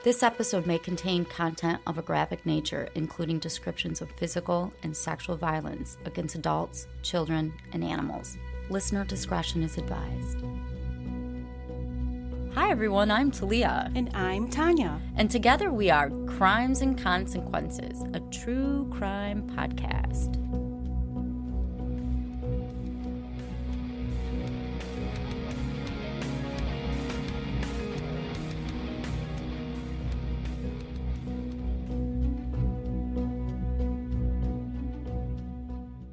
This episode may contain content of a graphic nature, including descriptions of physical and sexual violence against adults, children, and animals. Listener discretion is advised. Hi everyone, I'm Talia. And I'm Tanya. And together we are Crimes and Consequences, a true crime podcast.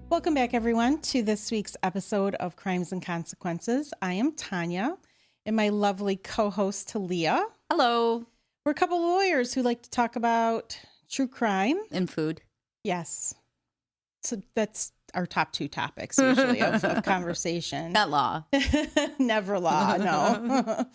Welcome back, everyone, to this week's episode of Crimes and Consequences. I am Tanya, and my lovely co-host, Talia. Hello. We're a couple of lawyers who like to talk about true crime. And food. Yes. So that's our top two topics, usually, of conversation. Not law. Never law, no.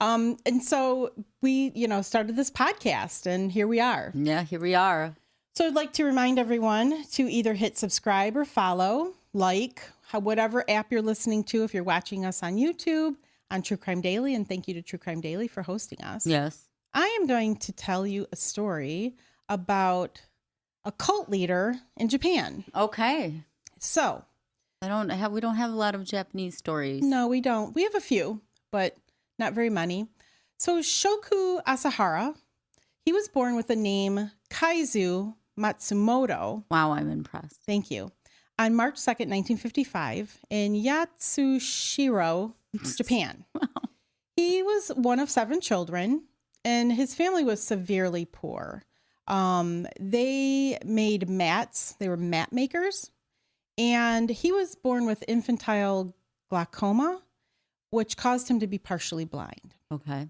And so we, started this podcast, and here we are. Yeah, here we are. So I'd like to remind everyone to either hit subscribe or follow, whatever app you're listening to. If you're watching us on YouTube, on True Crime Daily, and thank you to True Crime Daily for hosting us. Yes. I am going to tell you a story about a cult leader in Japan. Okay. So we don't have a lot of Japanese stories. No, we don't. We have a few, but not very many. So Shoko Asahara, he was born with the name Kaizu Matsumoto. Wow, I'm impressed. Thank you. On March 2nd, 1955, in Yatsushiro, Japan. Wow. He was one of 7 children, and his family was severely poor. They made mats. They were mat makers. And he was born with infantile glaucoma, which caused him to be partially blind. Okay.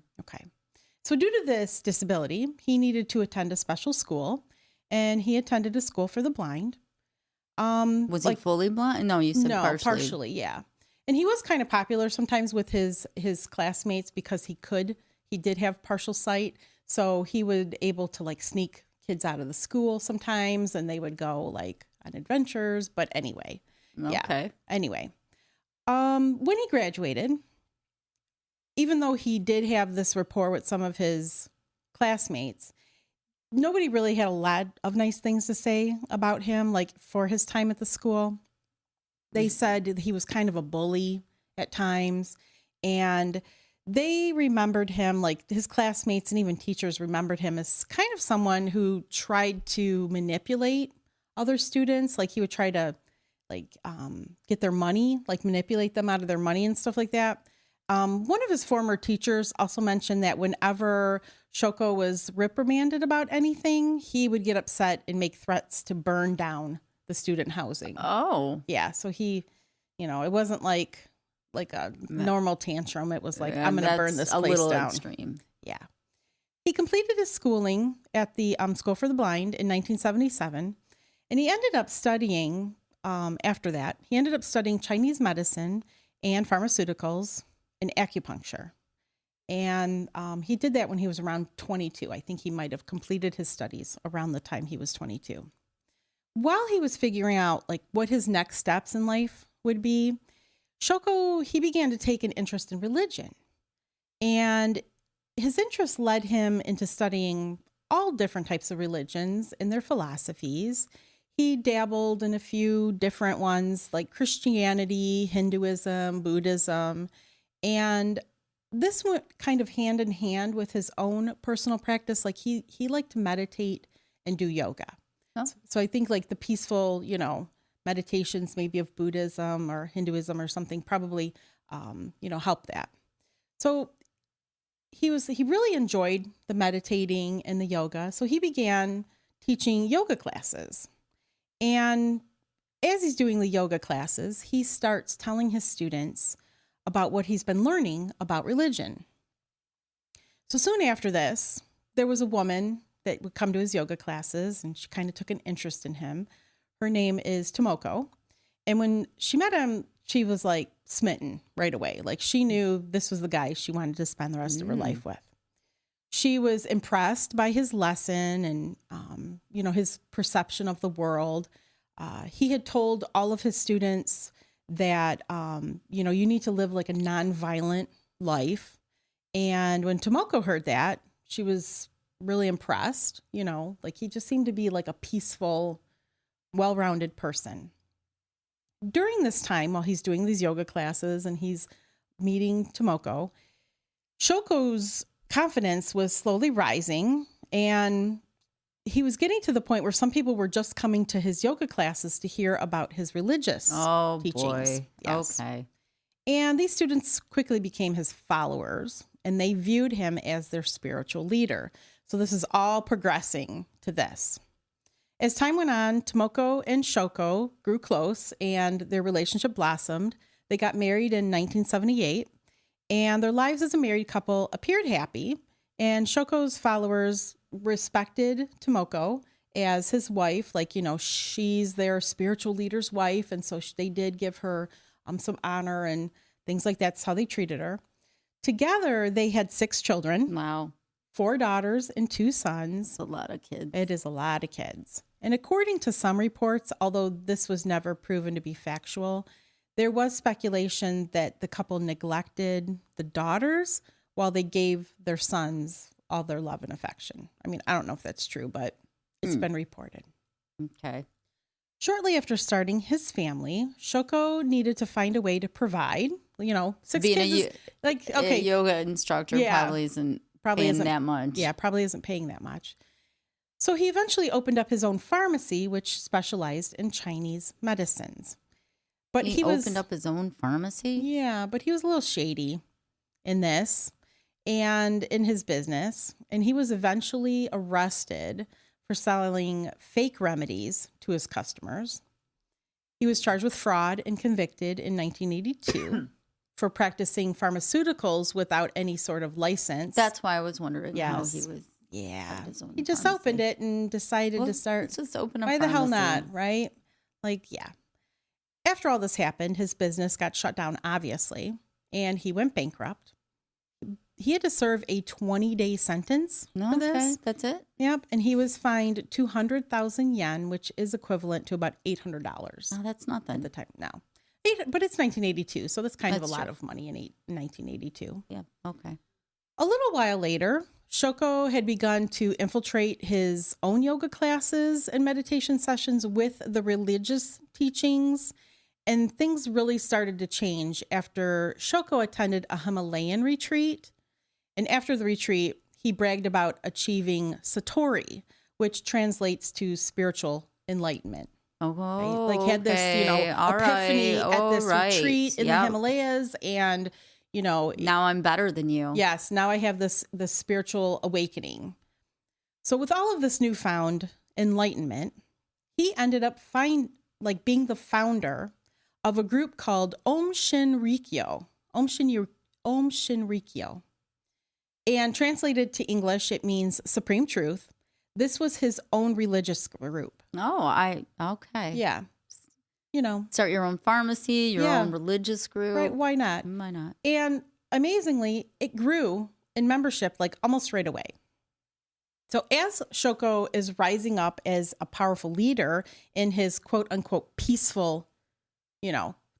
So due to this disability, he needed to attend a special school, and he attended a school for the blind. Was he fully blind? No, you said partially. No, partially, yeah. And he was kind of popular sometimes with his classmates because he did have partial sight. So he would able to sneak kids out of the school sometimes, and they would go on adventures. But anyway, okay. Yeah. Anyway, when he graduated, even though he did have this rapport with some of his classmates, nobody really had a lot of nice things to say about him, for his time at the school. They said that he was kind of a bully at times, and they remembered him, his classmates and even teachers remembered him as kind of someone who tried to manipulate other students. He would try to get their money, manipulate them out of their money and stuff like that. One of his former teachers also mentioned that whenever Shoko was reprimanded about anything, he would get upset and make threats to burn down the student housing. Oh. Yeah. So he, it wasn't like a normal tantrum. It was I'm going to burn this place down. A little extreme. Yeah. He completed his schooling at the School for the Blind in 1977. And he ended up studying, after that, Chinese medicine and pharmaceuticals and acupuncture. And he did that when he was around 22. I think he might have completed his studies around the time he was 22. While he was figuring out what his next steps in life would be, Shoko, he began to take an interest in religion. And his interest led him into studying all different types of religions and their philosophies. He dabbled in a few different ones like Christianity, Hinduism, Buddhism, and this went kind of hand in hand with his own personal practice. He liked to meditate and do yoga. Oh. So I think the peaceful, meditations maybe of Buddhism or Hinduism or something probably, helped that. So he really enjoyed the meditating and the yoga. So he began teaching yoga classes. And as he's doing the yoga classes, he starts telling his students about what he's been learning about religion. So soon after this, there was a woman that would come to his yoga classes, and she kind of took an interest in him. Her name is Tomoko. And when she met him, she was smitten right away. She knew this was the guy she wanted to spend the rest of her life with. She was impressed by his lesson and, his perception of the world. He had told all of his students that, you need to live a nonviolent life. And when Tomoko heard that, she was really impressed, like he just seemed to be like a peaceful, well-rounded person. During this time, while he's doing these yoga classes and he's meeting Tomoko, Shoko's confidence was slowly rising, and he was getting to the point where some people were just coming to his yoga classes to hear about his religious teachings. Boy. Yes. Okay. And these students quickly became his followers, and they viewed him as their spiritual leader. So this is all progressing to this. As time went on, Tomoko and Shoko grew close and their relationship blossomed. They got married in 1978, and their lives as a married couple appeared happy. And Shoko's followers respected Tomoko as his wife. Like, she's their spiritual leader's wife. And so they did give her some honor and things like that. That's how they treated her. Together, they had 6 children. Wow. 4 daughters and 2 sons. That's a lot of kids. It is a lot of kids. And according to some reports, although this was never proven to be factual, there was speculation that the couple neglected the daughters while they gave their sons all their love and affection. I mean, I don't know if that's true, but it's been reported. Okay. Shortly after starting his family, Shoko needed to find a way to provide. 6 Being kids a yoga instructor probably isn't paying that much. Yeah, probably isn't paying that much. So he eventually opened up his own pharmacy, which specialized in Chinese medicines. But he opened up his own pharmacy? Yeah, but he was a little shady in this and in his business. And he was eventually arrested for selling fake remedies to his customers. He was charged with fraud and convicted in 1982 for practicing pharmaceuticals without any sort of license. That's why I was wondering how he was. Yeah. He just opened it and decided to start. Let's just open up. Why the hell not, right? Yeah. After all this happened, his business got shut down, obviously, and he went bankrupt. He had to serve a 20-day sentence for this. Okay, that's it? Yep. And he was fined 200,000 yen, which is equivalent to about $800. Oh, that's nothing. At the time. No. But it's 1982, so that's kind of a lot of money in 1982. Yeah, okay. A little while later, Shoko had begun to infiltrate his own yoga classes and meditation sessions with the religious teachings, and things really started to change after Shoko attended a Himalayan retreat. And after the retreat, he bragged about achieving Satori, which translates to spiritual enlightenment. Oh, right? Like had this, epiphany at this retreat in the Himalayas, and now I'm better than you. Yes, now I have this spiritual awakening. So with all of this newfound enlightenment, he ended up being the founder of a group called Aum Shinrikyo. Aum Shinrikyo. And translated to English, it means supreme truth. This was his own religious group. Oh, okay. Yeah. Start your own pharmacy, your own religious group. Right, why not? Why not? And amazingly, it grew in membership almost right away. So as Shoko is rising up as a powerful leader in his quote unquote peaceful,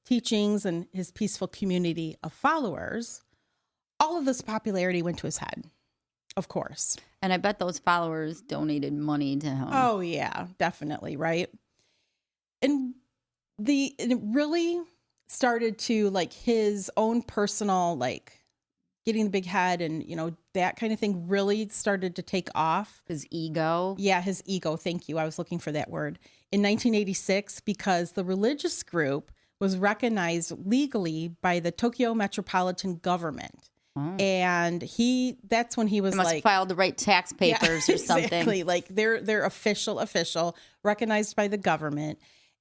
teachings and his peaceful community of followers, all of this popularity went to his head, of course. And I bet those followers donated money to him. Oh, yeah, definitely, right? And it really started to his own personal, getting the big head and, that kind of thing really started to take off. His ego? Yeah, his ego. Thank you. I was looking for that word. In 1986, because the religious group was recognized legally by the Tokyo Metropolitan Government. Oh. And that's when he was must have filed the right tax papers or something. Exactly. They're official, recognized by the government.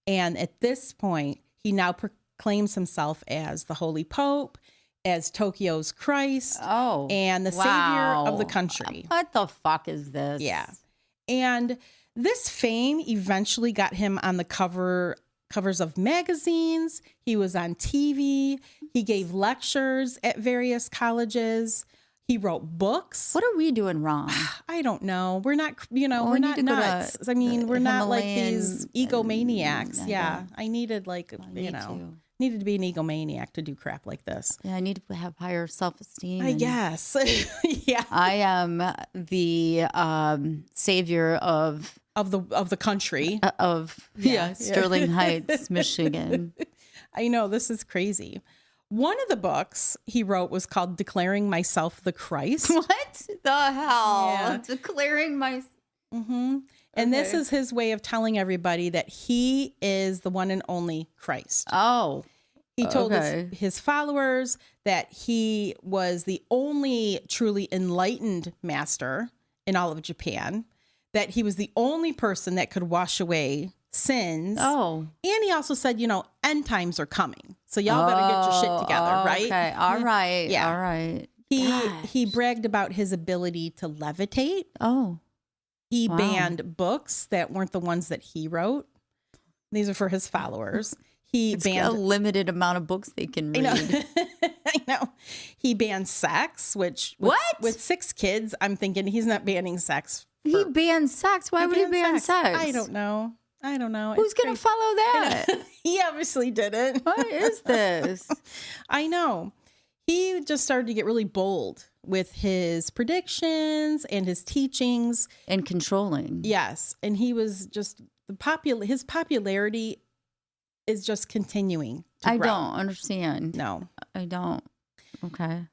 And at this point, he now proclaims himself as the Holy Pope, as Tokyo's Christ, and the savior of the country. What the fuck is this? Yeah. And this fame eventually got him on the covers of magazines. He was on TV. He gave lectures at various colleges. He wrote books. What are we doing wrong? I don't know. We're not, we're not nuts. I mean, we're not like these egomaniacs. Yeah. I needed Needed to be an egomaniac to do crap like this. Yeah, I need to have higher self-esteem. I guess. Yeah. I am the savior of the country. Sterling Heights, Michigan. I know, this is crazy. One of the books he wrote was called Declaring Myself the Christ. What the hell? Yeah. Declaring my... Mm-hmm. And this is his way of telling everybody that he is the one and only Christ. Oh. He told his followers that he was the only truly enlightened master in all of Japan, that he was the only person that could wash away sins. Oh. And he also said, end times are coming. So y'all better get your shit together, right? Okay. All right. Yeah. All right. He bragged about his ability to levitate. Oh. He banned books that weren't the ones that he wrote. These are for his followers. It's banned a limited amount of books they can read. I know. He banned sex, which with 6 kids, I'm thinking he's not banning sex. He banned sex. Why would he ban sex? I don't know. Who's going to follow that? He obviously didn't. What is this? I know. He just started to get really bold with his predictions and his teachings. And controlling. Yes. And he was just, his popularity is just continuing to grow. Don't understand. No. I don't. Okay.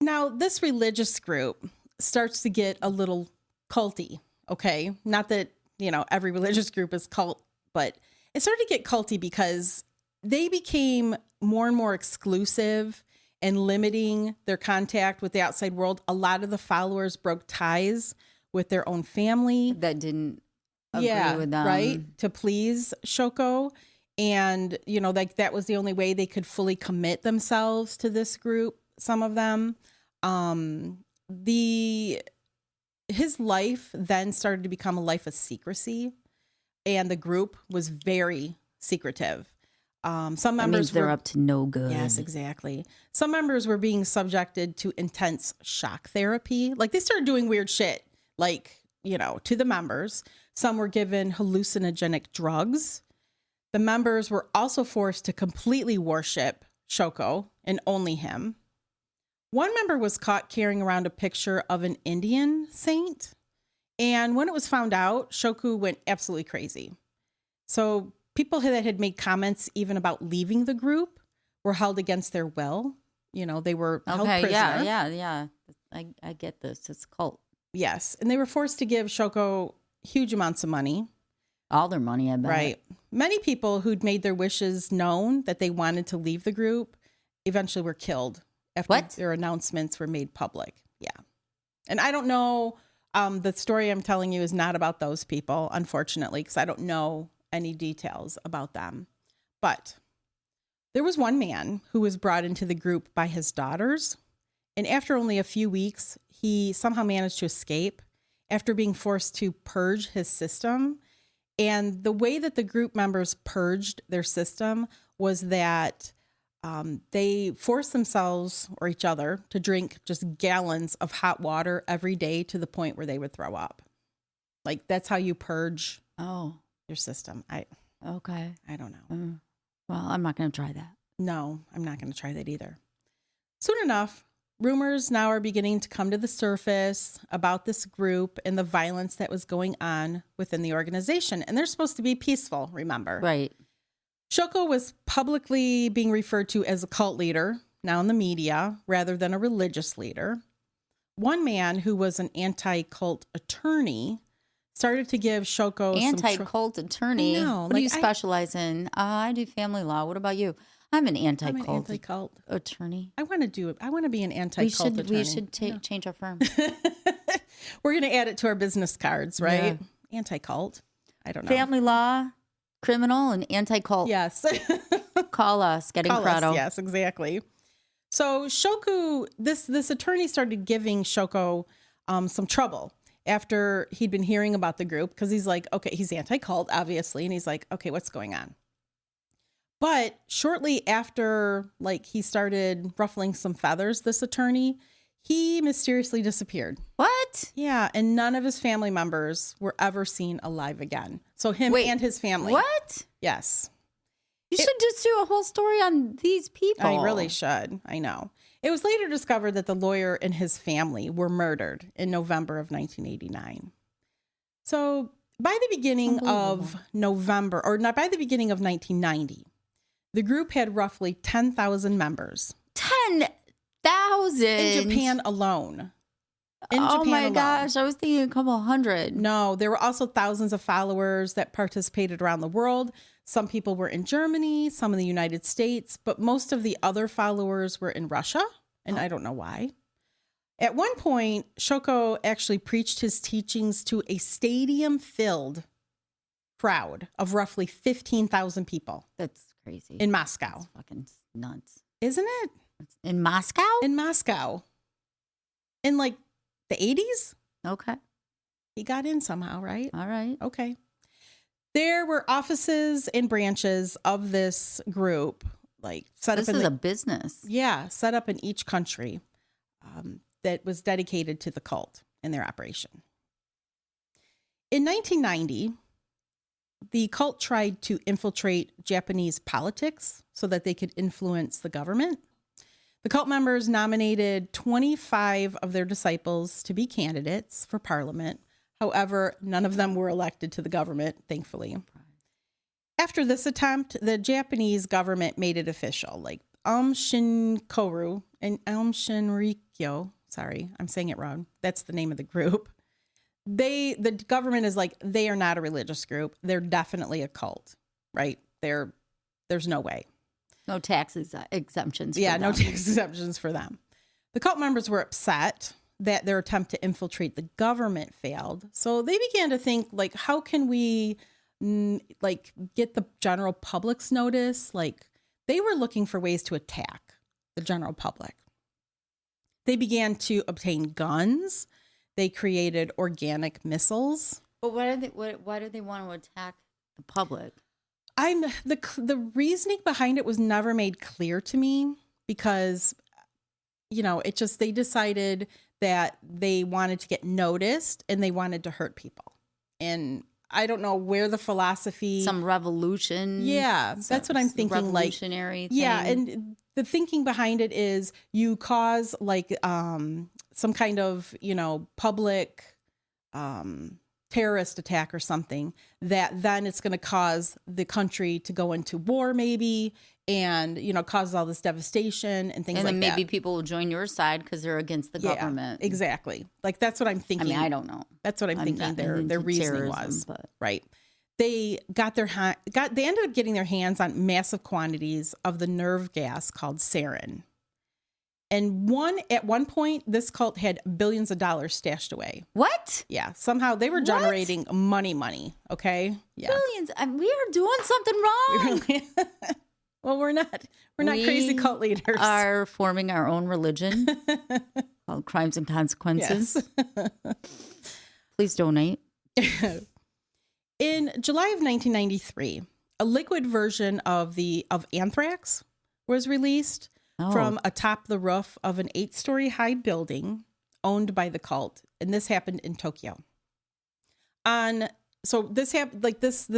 Now, this religious group starts to get a little culty, okay? Not that, every religious group is cult, but it started to get culty because they became more and more exclusive and limiting their contact with the outside world. A lot of the followers broke ties with their own family. That didn't agree with them. Right? To please Shoko. And, that was the only way they could fully commit themselves to this group, some of them. His life then started to become a life of secrecy, and the group was very secretive. Some members they're up to no good. Yes, exactly. Some members were being subjected to intense shock therapy. Like, they started doing weird shit, to the members. Some were given hallucinogenic drugs. The members were also forced to completely worship Shoko and only him. One member was caught carrying around a picture of an Indian saint. And when it was found out, Shoko went absolutely crazy. So people that had made comments even about leaving the group were held against their will. They were held prisoner. Yeah. I get this. It's a cult. Yes. And they were forced to give Shoko huge amounts of money. All their money, I bet. Right. Many people who'd made their wishes known that they wanted to leave the group eventually were killed after their announcements were made public. Yeah. And I don't know. The story I'm telling you is not about those people, unfortunately, because I don't know any details about them. But there was one man who was brought into the group by his daughters. And after only a few weeks, he somehow managed to escape after being forced to purge his system. And the way that the group members purged their system was that they forced themselves or each other to drink just gallons of hot water every day to the point where they would throw up. Like, that's how you purge your system. I don't know. Well, I'm not going to try that. No, I'm not going to try that either. Soon enough, rumors now are beginning to come to the surface about this group and the violence that was going on within the organization. And they're supposed to be peaceful, remember? Right. Shoko was publicly being referred to as a cult leader, now in the media, rather than a religious leader. One man who was an anti-cult attorney started to give Shoko anti-cult attorney? What do you specialize in? I do family law. What about you? I'm an anti-cult attorney. I want to be an anti-cult attorney. We should change our firm. We're going to add it to our business cards, right? Yeah. Anti-cult. I don't know. Family law, criminal, and anti-cult. Yes. Call us. Getting Prado. Yes, exactly. So Shoko, this attorney started giving Shoko some trouble after he'd been hearing about the group, because he's like, okay, he's anti-cult, obviously. And he's like, okay, what's going on? But shortly after, he started ruffling some feathers, this attorney, he mysteriously disappeared. What? Yeah, and none of his family members were ever seen alive again. So him and his family. What? Yes. You should just do a whole story on these people. I really should. I know. It was later discovered that the lawyer and his family were murdered in November of 1989. So by the beginning of November, or not by the beginning of 1990, the group had roughly 10,000 members. 10,000? In Japan alone. Oh my gosh, I was thinking a couple hundred. No, there were also thousands of followers that participated around the world. Some people were in Germany, some in the United States, but most of the other followers were in Russia, and I don't know why. At one point, Shoko actually preached his teachings to a stadium-filled crowd of roughly 15,000 people. That's crazy. In Moscow. That's fucking nuts. Isn't it? In Moscow? In Moscow. In like the 80s? Okay. He got in somehow, right? All right. Okay. There were offices and branches of this group, like set up. This is a business. Yeah, set up in each country that was dedicated to the cult and their operation. In 1990, the cult tried to infiltrate Japanese politics so that they could influence the government. The cult members nominated 25 of their disciples to be candidates for parliament. However, none of them were elected to the government, thankfully. After this attempt, the Japanese government made it official. Like Aum Shinrikyo and Aum Shinrikyo, sorry, I'm saying it wrong. That's the name of the group. The government is like, they are not a religious group. They're definitely a cult, right? There's no way. No tax exemptions. Yeah, no tax exemptions for them. The cult members were upset that their attempt to infiltrate the government failed. So they began to think, like, how can we, like, get the general public's notice? Like, they were looking for ways to attack the general public. They began to obtain guns. They created organic missiles. But why do they want to attack the public? The reasoning behind it was never made clear to me because, they decided that they wanted to get noticed and they wanted to hurt people. And I don't know where the philosophy. Some revolution. Yeah, that's what I'm thinking. Revolutionary thing. Yeah, and the thinking behind it is you cause like some kind of, public terrorist attack or something that then it's going to cause the country to go into war maybe and, cause all this devastation and things like that. And then maybe people will join your side because they're against the government. Exactly. Like that's what I'm thinking. I don't know. That's what I'm thinking their reasoning was. But. Right. They they ended up getting their hands on massive quantities of the nerve gas called sarin. And at one point, this cult had billions of dollars stashed away. What? Yeah. Somehow they were generating money. Okay. Yeah. Billions. We are doing something wrong. Well, we're not crazy cult leaders. We are forming our own religion called Crimes and Consequences. Yes. Please donate. In July of 1993, a liquid version of anthrax was released from atop the roof of an 8-story high building owned by the cult, and this happened in Tokyo. So this happened like this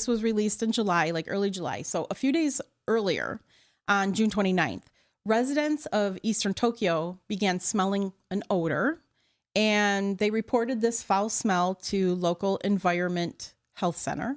was released in July, like early July. So a few days earlier, on June 29th, residents of Eastern Tokyo began smelling an odor, and they reported this foul smell to local environment health center.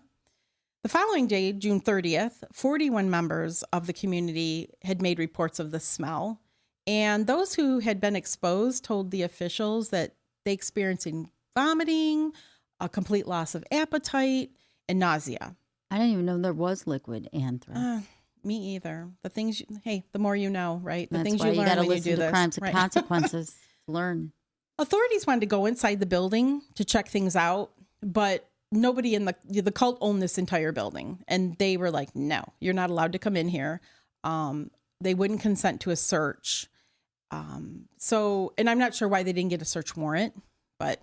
The following day, June 30th, 41 members of the community had made reports of the smell, and those who had been exposed told the officials that they experienced vomiting, a complete loss of appetite, and nausea. I didn't even know there was liquid anthrax. Me either. The more you know, right? The That's things why you learn when you do this. Crimes and Consequences. Learn. Authorities wanted to go inside the building to check things out, but nobody in the cult owned this entire building, and they were like, no, you're not allowed to come in here. They wouldn't consent to a search. And I'm not sure why they didn't get a search warrant, but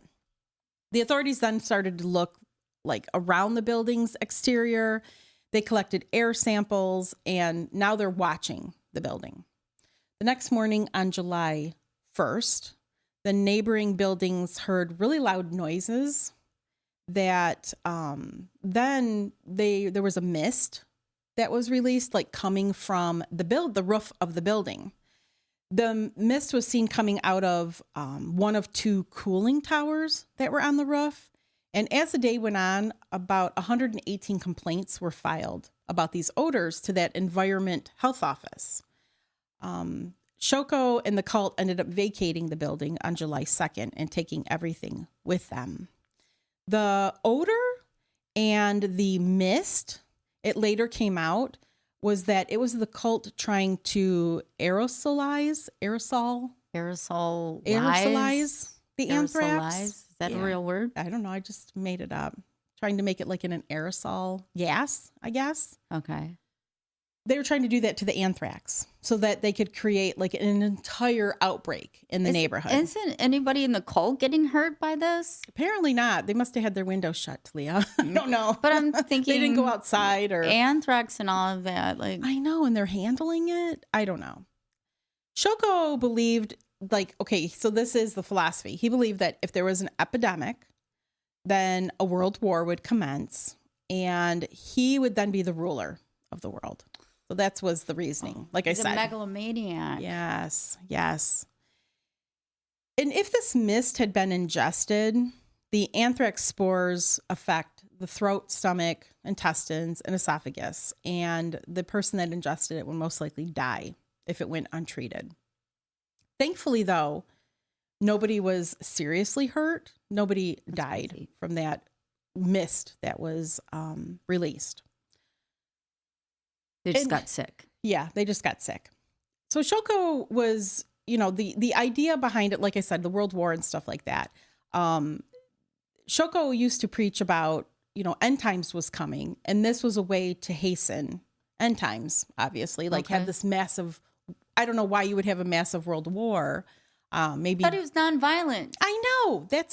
the authorities then started to look like around the building's exterior. They collected air samples, and now they're watching the building. The next morning on July 1st, the neighboring buildings heard really loud noises that then there was a mist that was released, like coming from the roof of the building. The mist was seen coming out of one of two cooling towers that were on the roof. And as the day went on, about 118 complaints were filed about these odors to that Environment Health Office. Shoko and the cult ended up vacating the building on July 2nd and taking everything with them. The odor and the mist, it later came out, was that it was the cult trying to aerosolize the anthrax. Is that a real word? I don't know. I just made it up. Trying to make it like in an aerosol gas, I guess. Okay. They were trying to do that to the anthrax so that they could create like an entire outbreak in the neighborhood. Isn't anybody in the cult getting hurt by this? Apparently not. They must have had their windows shut, Leah. I don't know. But I'm thinking they didn't go outside or anthrax and all of that. Like, I know, and they're handling it. I don't know. Shoko believed, like, okay, so this is the philosophy. He believed that if there was an epidemic, then a world war would commence, and he would then be the ruler of the world. So that was the reasoning. Like I said, he's a megalomaniac. Yes. And if this mist had been ingested, the anthrax spores affect the throat, stomach, intestines, and esophagus. And the person that ingested it would most likely die if it went untreated. Thankfully, though, nobody was seriously hurt. Nobody died from that mist that was released. They just got sick. Yeah, they just got sick. So Shoko was, the idea behind it, like I said, the World War and stuff like that. Shoko used to preach about, end times was coming. And this was a way to hasten end times, obviously. Like have this massive, I don't know why you would have a massive world war. Maybe. But it was nonviolent. I know. That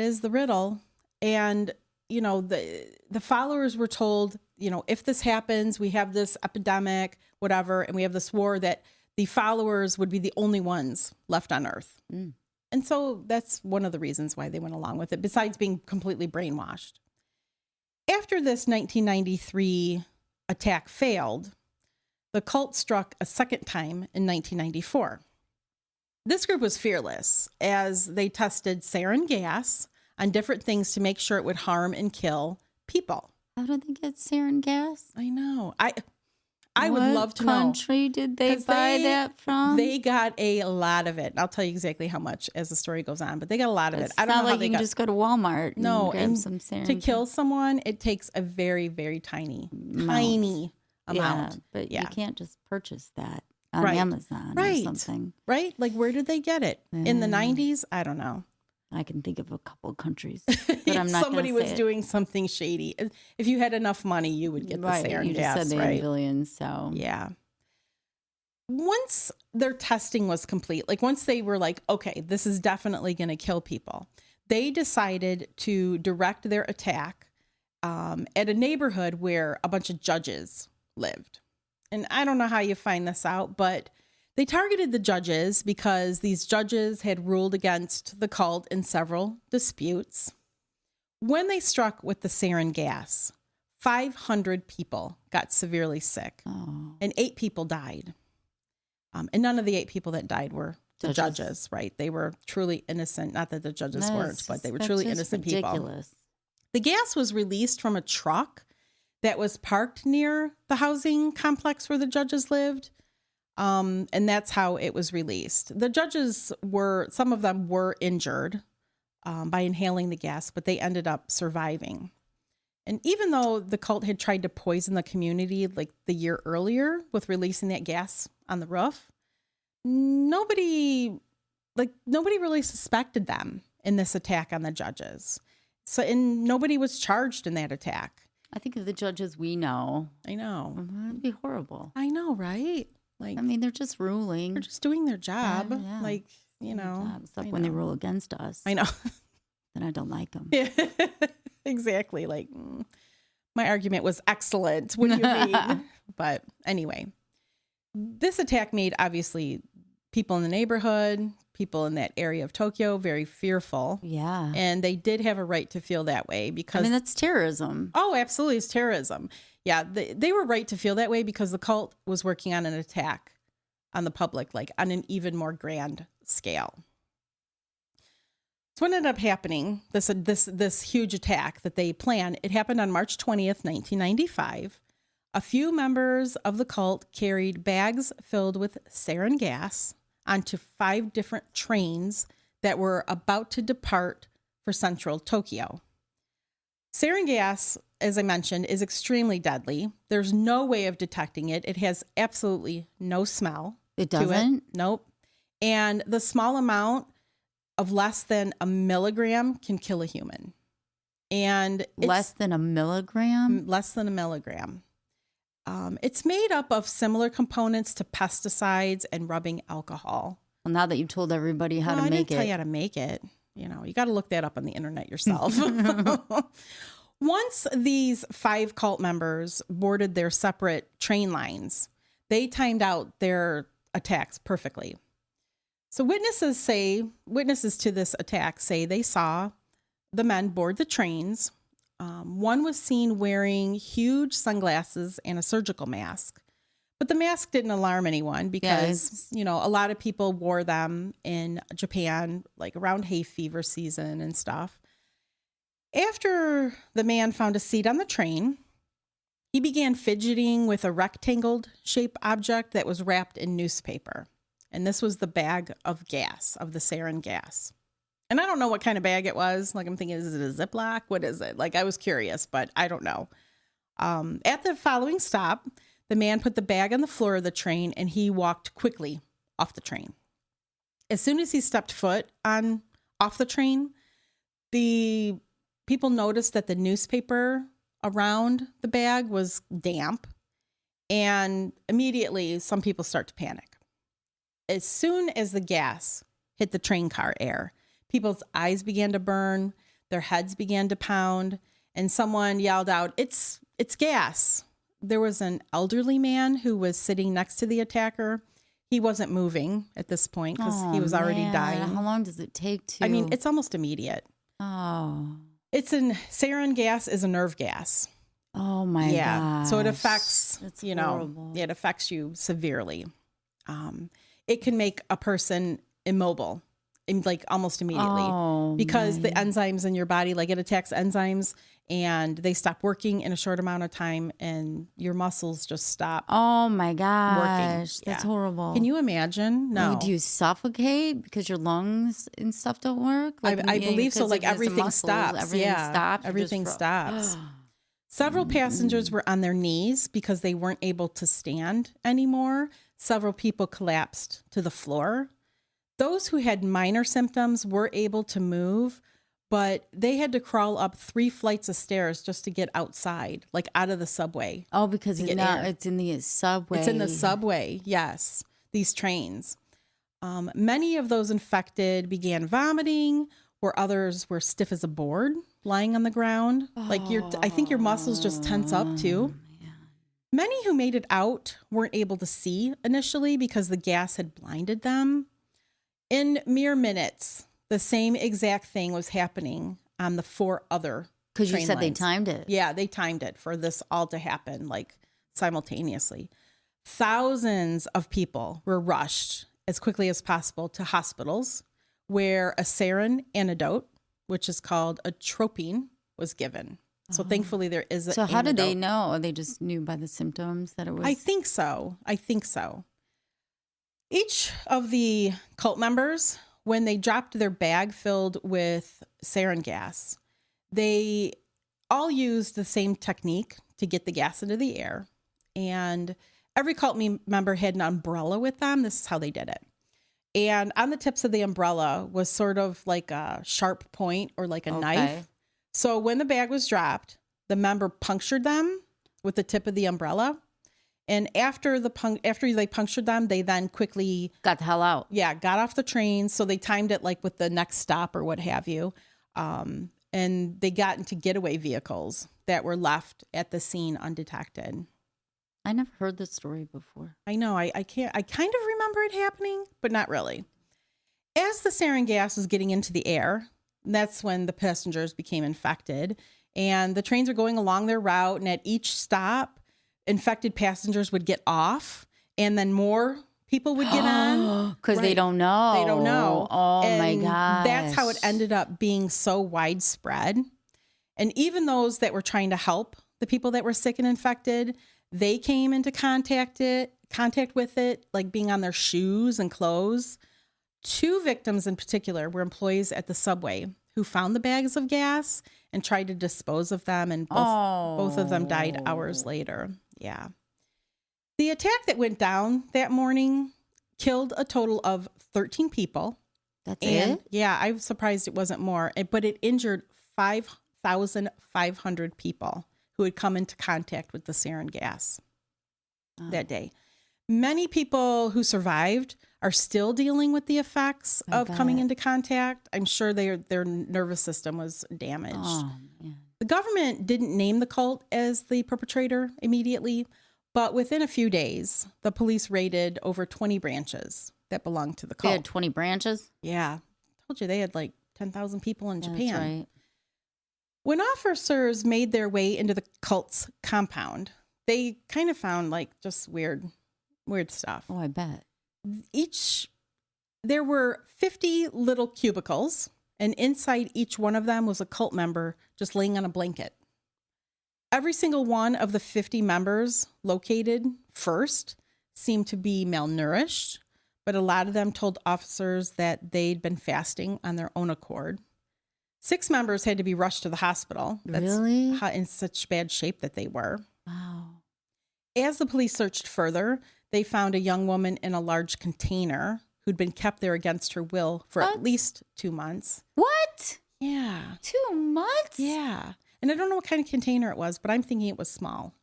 is the riddle. And, the followers were told, if this happens, we have this epidemic, whatever, and we have this war, that the followers would be the only ones left on Earth. Mm. And so that's one of the reasons why they went along with it, besides being completely brainwashed. After this 1993 attack failed, the cult struck a second time in 1994. This group was fearless as they tested sarin gas on different things to make sure it would harm and kill people. How did they get sarin gas? I know. I would love to know. What country did they buy that from? They got a lot of it. I'll tell you exactly how much as the story goes on, but they got a lot of it. I don't know like how you can just go to Walmart and grab some sarin. To kill someone, it takes a very, very tiny amount. Yeah, but you can't just purchase that on Amazon or something. Right? Like, where did they get it? In the 90s? I don't know. I can think of a couple countries, but I'm not. Somebody was doing something shady. If you had enough money, you would get the sarin gas. You just said they had billions, so yeah. Once their testing was complete, like once they were like, okay, this is definitely going to kill people, they decided to direct their attack at a neighborhood where a bunch of judges lived. And I don't know how you find this out, but they targeted the judges because these judges had ruled against the cult in several disputes. When they struck with the sarin gas, 500 people got severely sick and 8 people died. And none of the 8 people that died were the judges, right? They were truly innocent. Not that the judges weren't, but they were truly innocent people. The gas was released from a truck that was parked near the housing complex where the judges lived. And that's how it was released. The judges some of them were injured by inhaling the gas, but they ended up surviving. And even though the cult had tried to poison the community like the year earlier with releasing that gas on the roof, nobody really suspected them in this attack on the judges. And nobody was charged in that attack. I think of the judges we know. I know. It'd be horrible. I know, right? Like, I mean, they're just ruling. They're just doing their job. Yeah. Like, Except when they rule against us. I know. Then I don't like them. Yeah, exactly. Like, my argument was excellent. What do you mean? But anyway, this attack made, obviously, people in the neighborhood, people in that area of Tokyo very fearful. Yeah. And they did have a right to feel that way because... I mean, that's terrorism. Oh, absolutely. It's terrorism. Yeah, they were right to feel that way because the cult was working on an attack on the public, like on an even more grand scale. So what ended up happening, this huge attack that they planned, it happened on March 20th, 1995. A few members of the cult carried bags filled with sarin gas onto 5 different trains that were about to depart for central Tokyo. Sarin gas, as I mentioned, is extremely deadly. There's no way of detecting it. It has absolutely no smell. It doesn't? Nope. And the small amount of less than a milligram can kill a human. And less than a milligram? Less than a milligram. It's made up of similar components to pesticides and rubbing alcohol. Well, now that you've told everybody how to make it. I didn't tell you how to make it. You know, you got to look that up on the internet yourself. Once these 5 cult members boarded their separate train lines, they timed out their attacks perfectly. So witnesses to this attack say they saw the men board the trains. One was seen wearing huge sunglasses and a surgical mask. But the mask didn't alarm anyone because, you know, a lot of people wore them in Japan, like around hay fever season and stuff. After the man found a seat on the train, he began fidgeting with a rectangle-shaped object that was wrapped in newspaper. And this was the bag of gas, of the sarin gas. And I don't know what kind of bag it was. Like, I'm thinking, is it a Ziploc? What is it? Like, I was curious, but I don't know. At the following stop, the man put the bag on the floor of the train and he walked quickly off the train. As soon as he stepped foot off the train, the people noticed that the newspaper around the bag was damp, and immediately some people start to panic. As soon as the gas hit the train car air, people's eyes began to burn, their heads began to pound, and someone yelled out, "It's gas." There was an elderly man who was sitting next to the attacker. He wasn't moving at this point because he was already dying. How long does it take to... I mean, it's almost immediate. Oh. Sarin gas is a nerve gas. Oh my God. So it affects, That's horrible. it affects you severely. It can make a person immobile, like almost immediately, because the enzymes in your body, like it attacks enzymes and they stop working in a short amount of time and your muscles just stop. Oh my gosh. Working. That's horrible. Can you imagine? No. Do you suffocate because your lungs and stuff don't work? Like, I believe so. Like everything stops. Everything stops. Everything stops. Several passengers were on their knees because they weren't able to stand anymore. Several people collapsed to the floor. Those who had minor symptoms were able to move, but they had to crawl up 3 flights of stairs just to get outside, like out of the subway. Oh, because it's in the subway. It's in the subway, yes, these trains. Many of those infected began vomiting, where others were stiff as a board, lying on the ground. Like I think your muscles just tense up too. Man. Many who made it out weren't able to see initially because the gas had blinded them. In mere minutes, the same exact thing was happening on the 4 other Because you said lines. they timed it. Yeah, they timed it for this all to happen, like simultaneously. Thousands of people were rushed as quickly as possible to hospitals where a sarin antidote, which is called atropine, was given. So thankfully there is an So how did they antidote. know? They just knew by the symptoms that it was... I think so. Each of the cult members, when they dropped their bag filled with sarin gas, they all used the same technique to get the gas into the air. And every cult member had an umbrella with them. This is how they did it. And on the tips of the umbrella was sort of like a sharp point or like a knife. So when the bag was dropped, the member punctured them with the tip of the umbrella. And after they punctured them, they then quickly got the hell out. Yeah, got off the train. So they timed it like with the next stop or what have you. And they got into getaway vehicles that were left at the scene undetected. I never heard this story before. I know. I kind of remember it happening, but not really. As the sarin gas was getting into the air, that's when the passengers became infected. And the trains were going along their route. And at each stop, infected passengers would get off. And then more people would get on. Because they don't know. They don't know. Oh, my gosh. That's how it ended up being so widespread. And even those that were trying to help the people that were sick and infected, they came into contact with it, like being on their shoes and clothes. 2 victims in particular were employees at the subway who found the bags of gas and tried to dispose of them, and both of them died hours later. Yeah. The attack that went down that morning killed a total of 13 people. That's it? Yeah, I'm surprised it wasn't more, but it injured 5,500 people who had come into contact with the sarin gas that day. Many people who survived are still dealing with the effects of coming into contact. I'm sure their nervous system was damaged. Oh, man. The government didn't name the cult as the perpetrator immediately, but within a few days, the police raided over 20 branches that belonged to the cult. They had 20 branches? Yeah. I told you they had like 10,000 people in Japan. That's right. When officers made their way into the cult's compound, they kind of found like just weird stuff. Oh, I bet. There were 50 little cubicles, and inside each one of them was a cult member just laying on a blanket. Every single one of the 50 members located first seemed to be malnourished, but a lot of them told officers that they'd been fasting on their own accord. 6 members had to be rushed to the hospital. Really? That's in such bad shape that they were. Wow. As the police searched further, they found a young woman in a large container who'd been kept there against her will for at least 2 months. What? Yeah. 2 months? Yeah. And I don't know what kind of container it was, but I'm thinking it was small.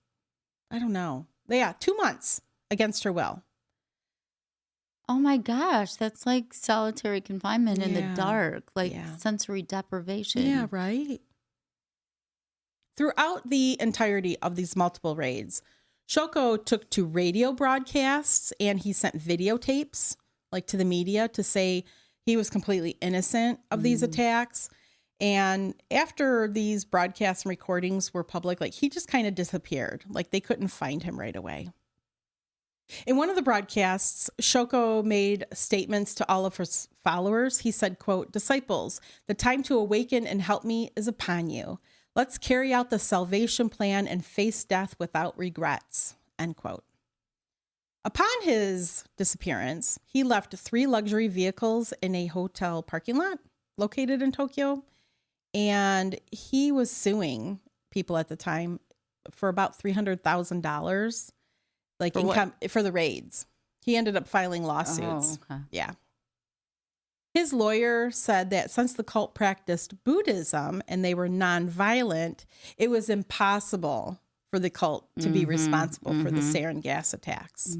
I don't know. Yeah, 2 months against her will. Oh my gosh, that's like solitary confinement in the dark, like sensory deprivation. Yeah, right. Throughout the entirety of these multiple raids, Shoko took to radio broadcasts and he sent videotapes like to the media to say he was completely innocent of these attacks. And after these broadcasts and recordings were public, like he just kind of disappeared. Like they couldn't find him right away. In one of the broadcasts, Shoko made statements to all of his followers. He said, quote, "Disciples, the time to awaken and help me is upon you. Let's carry out the salvation plan and face death without regrets," end quote. Upon his disappearance, he left 3 luxury vehicles in a hotel parking lot located in Tokyo. And he was suing people at the time for about $300,000. Like for the raids. He ended up filing lawsuits. Oh, okay. Yeah. His lawyer said that since the cult practiced Buddhism and they were nonviolent, it was impossible for the cult to be responsible for the sarin gas attacks.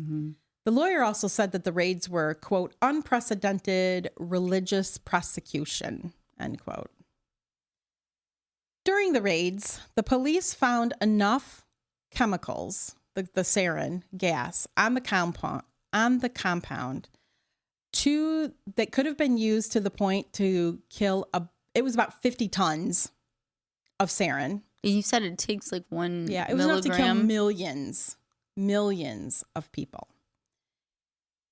The lawyer also said that the raids were, quote, unprecedented religious prosecution, end quote. During the raids, the police found enough chemicals, the sarin gas, on the compound that could have been used to the point to kill it was about 50 tons of sarin. You said it takes like 1 it was enough to kill millions of people.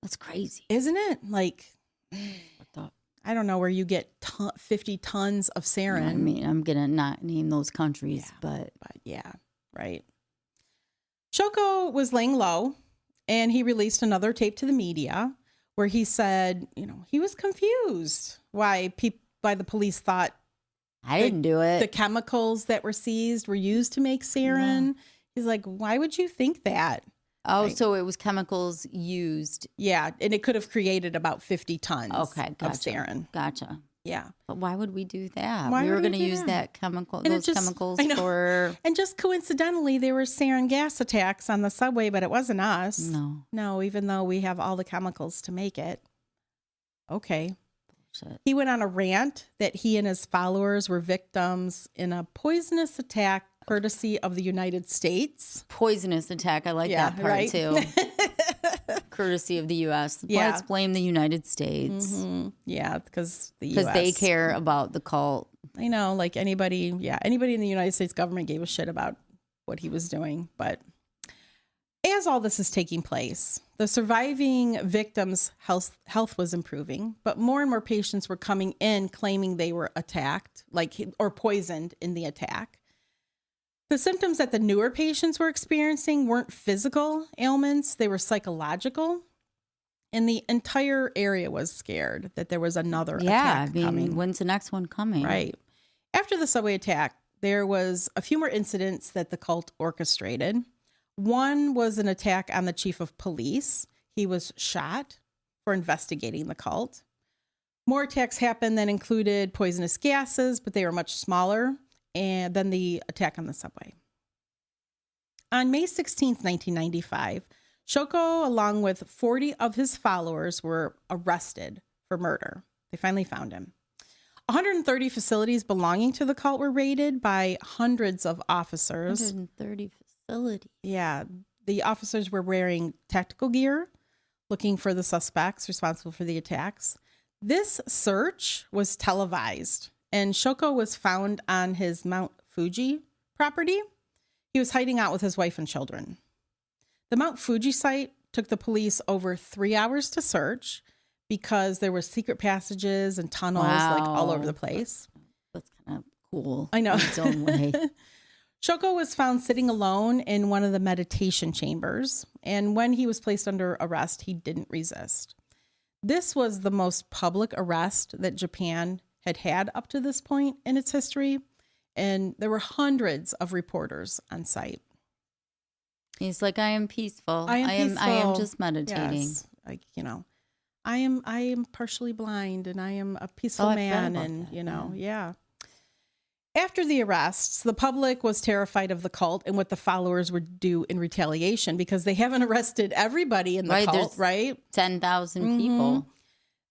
That's crazy. Isn't it? Like, What the? I don't know where you get 50 tons of sarin. I mean, I'm going to not name those countries, but yeah, right. Shoko was laying low, and he released another tape to the media where he said, he was confused why the police thought I didn't do it. The chemicals that were seized were used to make sarin. Yeah. He's like, why would you think that? Oh, right. So it was chemicals used. Yeah, and it could have created about 50 tons of sarin. Gotcha. Yeah. But why would we do that? We were going to use those chemicals for... And just coincidentally, there were sarin gas attacks on the subway, but it wasn't us. No, even though we have all the chemicals to make it. Okay. Bullshit. He went on a rant that he and his followers were victims in a poisonous attack courtesy of the United States. Poisonous attack. I like that part too. Courtesy of the U.S. Yeah. Let's blame the United States. Mm-hmm. Yeah, because the Because U.S. they care about the cult. I know, like anybody in the United States government gave a shit about what he was doing. But as all this is taking place, the surviving victims' health was improving, but more and more patients were coming in claiming they were attacked, or poisoned in the attack. The symptoms that the newer patients were experiencing weren't physical ailments, they were psychological. And the entire area was scared that there was another attack coming. When's the next one coming? Right. After the subway attack, there was a few more incidents that the cult orchestrated. One was an attack on the chief of police. He was shot for investigating the cult. More attacks happened that included poisonous gases, but they were much smaller than the attack on the subway. On May 16th, 1995, Shoko, along with 40 of his followers, were arrested for murder. They finally found him. 130 facilities belonging to the cult were raided by hundreds of officers. 130 facilities. Yeah. The officers were wearing tactical gear, looking for the suspects responsible for the attacks. This search was televised, and Shoko was found on his Mount Fuji property. He was hiding out with his wife and children. The Mount Fuji site took the police over 3 hours to search because there were secret passages and tunnels all over the place. That's kind of cool. I know. In its own way. Shoko was found sitting alone in one of the meditation chambers, and when he was placed under arrest, he didn't resist. This was the most public arrest that Japan had had up to this point in its history, and there were hundreds of reporters on site. He's like, I am peaceful. I am just meditating. Yes. I am partially blind, and I am a peaceful man, and that, yeah. After the arrests, the public was terrified of the cult and what the followers would do in retaliation because they haven't arrested everybody in the cult, right? 10,000 people.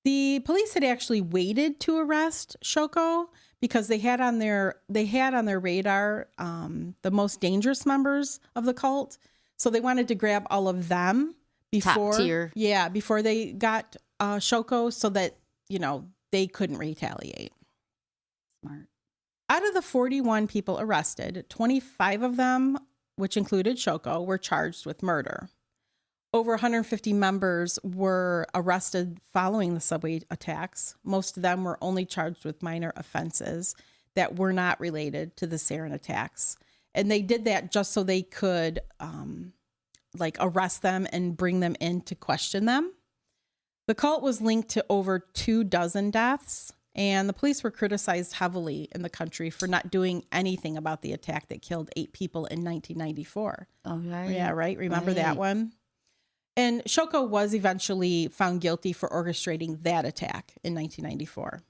The police had actually waited to arrest Shoko because they had on their radar the most dangerous members of the cult. So they wanted to grab all of them before, top tier. Yeah, before they got Shoko, so that they couldn't retaliate. Smart. Out of the 41 people arrested, 25 of them, which included Shoko, were charged with murder. Over 150 members were arrested following the subway attacks. Most of them were only charged with minor offenses that were not related to the Serin attacks. And they did that just so they could arrest them and bring them in to question them. The cult was linked to over 24 deaths. And the police were criticized heavily in the country for not doing anything about the attack that killed 8 people in 1994. Oh, right. Yeah, right. Remember that one? And Shoko was eventually found guilty for orchestrating that attack in 1994.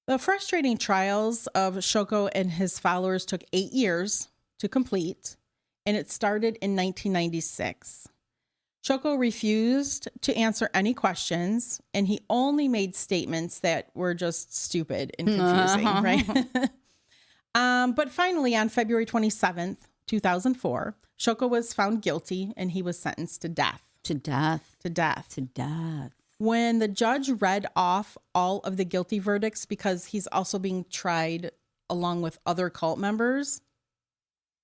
The frustrating trials of Shoko and his followers took 8 years to complete, and it started in 1996. Shoko refused to answer any questions, and he only made statements that were just stupid and confusing, right? But finally, on February 27th, 2004, Shoko was found guilty, and he was sentenced to death. To death. To death. To death. When the judge read off all of the guilty verdicts, because he's also being tried along with other cult members,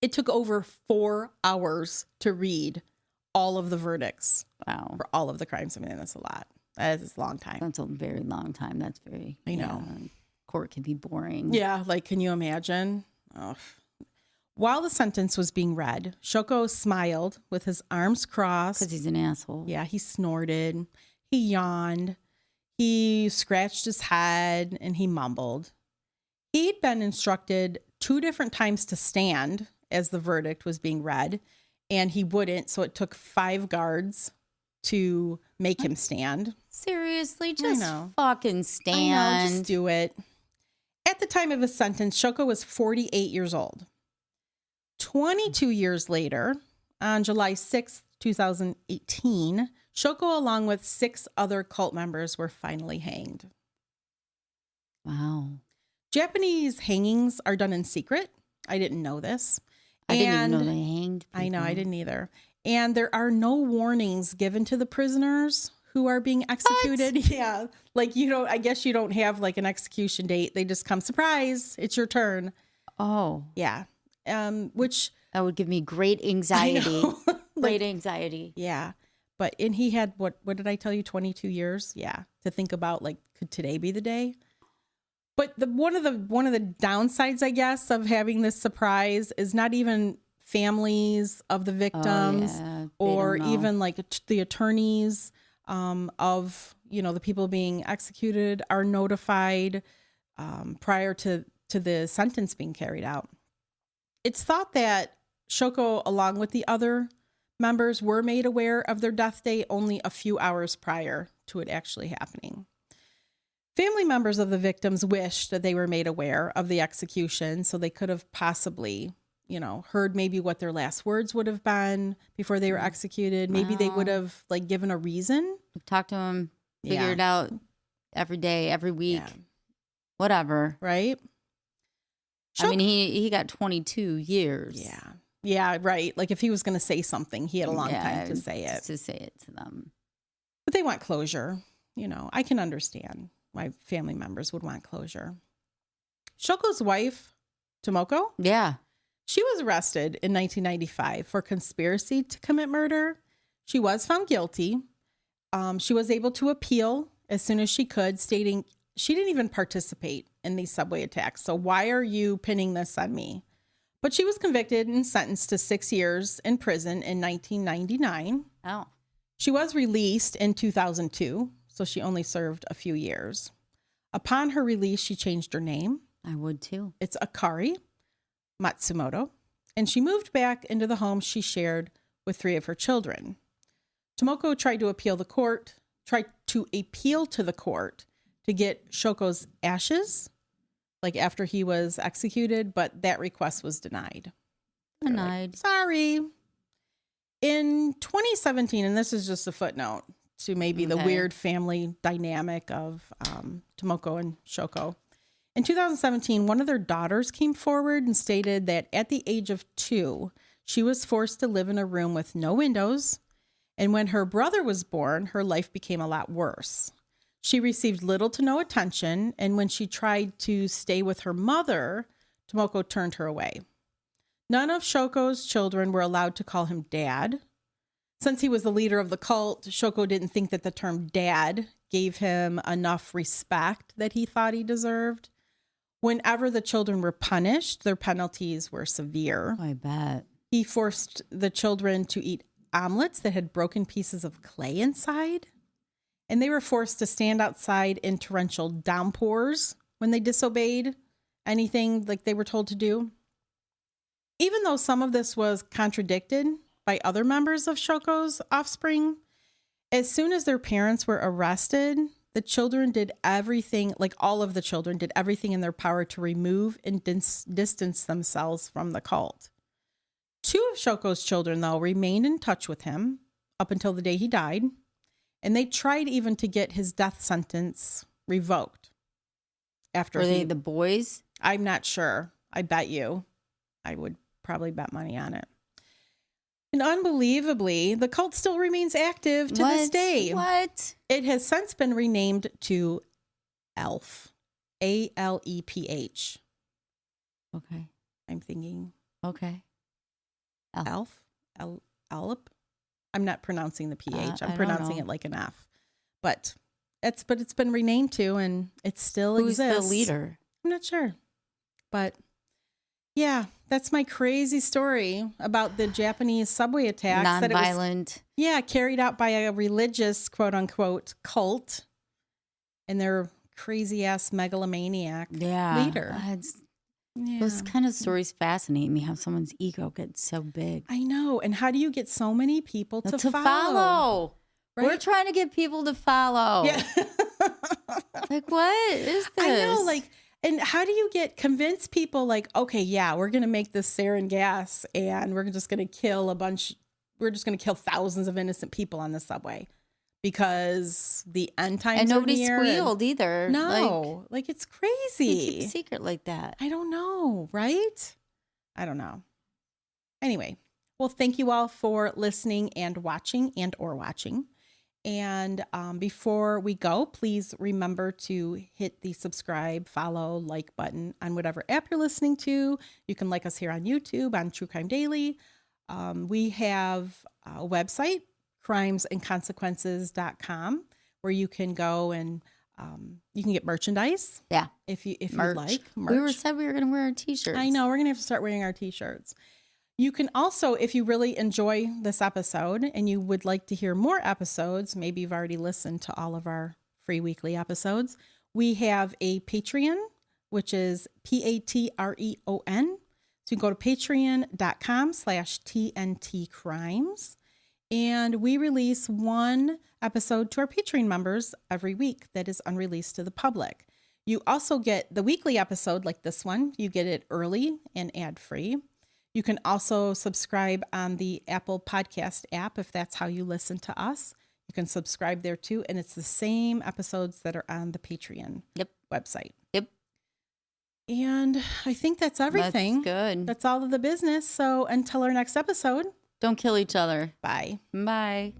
it took over 4 hours to read all of the verdicts. Wow. For all of the crimes. I mean, that's a lot. That is a long time. That's a very long time. That's very, I know. Court can be boring. Yeah. Can you imagine? Oh. While the sentence was being read, Shoko smiled with his arms crossed. Because he's an asshole. Yeah. He snorted. He yawned. He scratched his head and he mumbled. He'd been instructed 2 different times to stand as the verdict was being read. And he wouldn't, so it took 5 guards to make him stand. Seriously, just fucking stand. I know, just do it. At the time of his sentence, Shoko was 48 years old. 22 years later, on July 6th, 2018, Shoko, along with 6 other cult members, were finally hanged. Wow. Japanese hangings are done in secret. I didn't know this. I didn't even know they hanged people. I know, I didn't either. And there are no warnings given to the prisoners who are being executed. What? Yeah. Like I guess you don't have like an execution date. They just come, surprise, it's your turn. Oh. Yeah. Which. That would give me great anxiety. Great anxiety. Yeah. And he had, what did I tell you? 22 years. Yeah. To think about, like, could today be the day? But one of the downsides, I guess, of having this surprise is not even families of the victims or even like the attorneys of, the people being executed are notified prior to the sentence being carried out. It's thought that Shoko, along with the other members, were made aware of their death date only a few hours prior to it actually happening. Family members of the victims wished that they were made aware of the execution so they could have possibly, heard maybe what their last words would have been before they were executed. Maybe they would have like given a reason. Talk to them, figure it out every day, every week, whatever. Right? I mean, he got 22 years. Yeah. Yeah, right. Like if he was going to say something, he had a long time to say it. To say it to them. But they want closure. I can understand why family members would want closure. Shoko's wife, Tomoko. Yeah. She was arrested in 1995 for conspiracy to commit murder. She was found guilty. She was able to appeal as soon as she could, stating she didn't even participate in these subway attacks. So why are you pinning this on me? But she was convicted and sentenced to 6 years in prison in 1999. Oh. She was released in 2002, so she only served a few years. Upon her release, she changed her name. I would too. It's Akari Matsumoto, and she moved back into the home she shared with 3 of her children. Tomoko tried to appeal to the court to get Shoko's ashes, like after he was executed, but that request was denied. Denied. Like, sorry. In 2017, and this is just a footnote to maybe the weird family dynamic of Tomoko and Shoko. In 2017, one of their daughters came forward and stated that at the age of 2, she was forced to live in a room with no windows. And when her brother was born, her life became a lot worse. She received little to no attention, and when she tried to stay with her mother, Tomoko turned her away. None of Shoko's children were allowed to call him dad. Since he was the leader of the cult, Shoko didn't think that the term dad gave him enough respect that he thought he deserved. Whenever the children were punished, their penalties were severe. I bet. He forced the children to eat omelets that had broken pieces of clay inside. And they were forced to stand outside in torrential downpours when they disobeyed anything like they were told to do. Even though some of this was contradicted by other members of Shoko's offspring, as soon as their parents were arrested, the children did everything, like all of the children did everything in their power to remove and distance themselves from the cult. 2 of Shoko's children, though, remained in touch with him up until the day he died. And they tried even to get his death sentence revoked. Were they the boys? I'm not sure. I bet you. I would probably bet money on it. And unbelievably, the cult still remains active to this day. What? It has since been renamed to ALEPH. ALEPH. Okay. I'm thinking. Okay. ALEPH? ALEPH? I'm not pronouncing the PH. I'm pronouncing it like an F. But it's been renamed to, and it still exists. Who's the leader? I'm not sure. But yeah, that's my crazy story about the Japanese subway attacks. Nonviolent. Carried out by a religious, quote unquote, cult and their crazy ass megalomaniac leader. Those kind of stories fascinate me, how someone's ego gets so big. I know. And how do you get so many people to follow? Right? We're trying to get people to follow. Yeah. Like, what is this? I know, and how do you convince people okay, yeah, we're going to make this sarin gas and we're just going to kill thousands of innocent people on the subway because the end times and are nobody near squealed either. No, it's crazy. You keep a secret like that. I don't know, right? I don't know. Anyway, Well, thank you all for listening and watching or watching. And before we go, please remember to hit the subscribe, follow, like button on whatever app you're listening to. You can like us here on YouTube on True Crime Daily. We have a website, crimesandconsequences.com, where you can go and you can get merchandise. Yeah. If you merch. like merch. We said we were going to wear our t-shirts. I know. We're going to have to start wearing our t-shirts. You can also, if you really enjoy this episode and you would like to hear more episodes, maybe you've already listened to all of our free weekly episodes, we have a Patreon, which is Patreon. So you can go to patreon.com/TNT Crimes. And we release one episode to our Patreon members every week that is unreleased to the public. You also get the weekly episode like this one. You get it early and ad-free. You can also subscribe on the Apple Podcast app if that's how you listen to us. You can subscribe there too. And it's the same episodes that are on the Patreon website. Yep. And I think that's everything. That's good. That's all of the business. So until our next episode. Don't kill each other. Bye. Bye.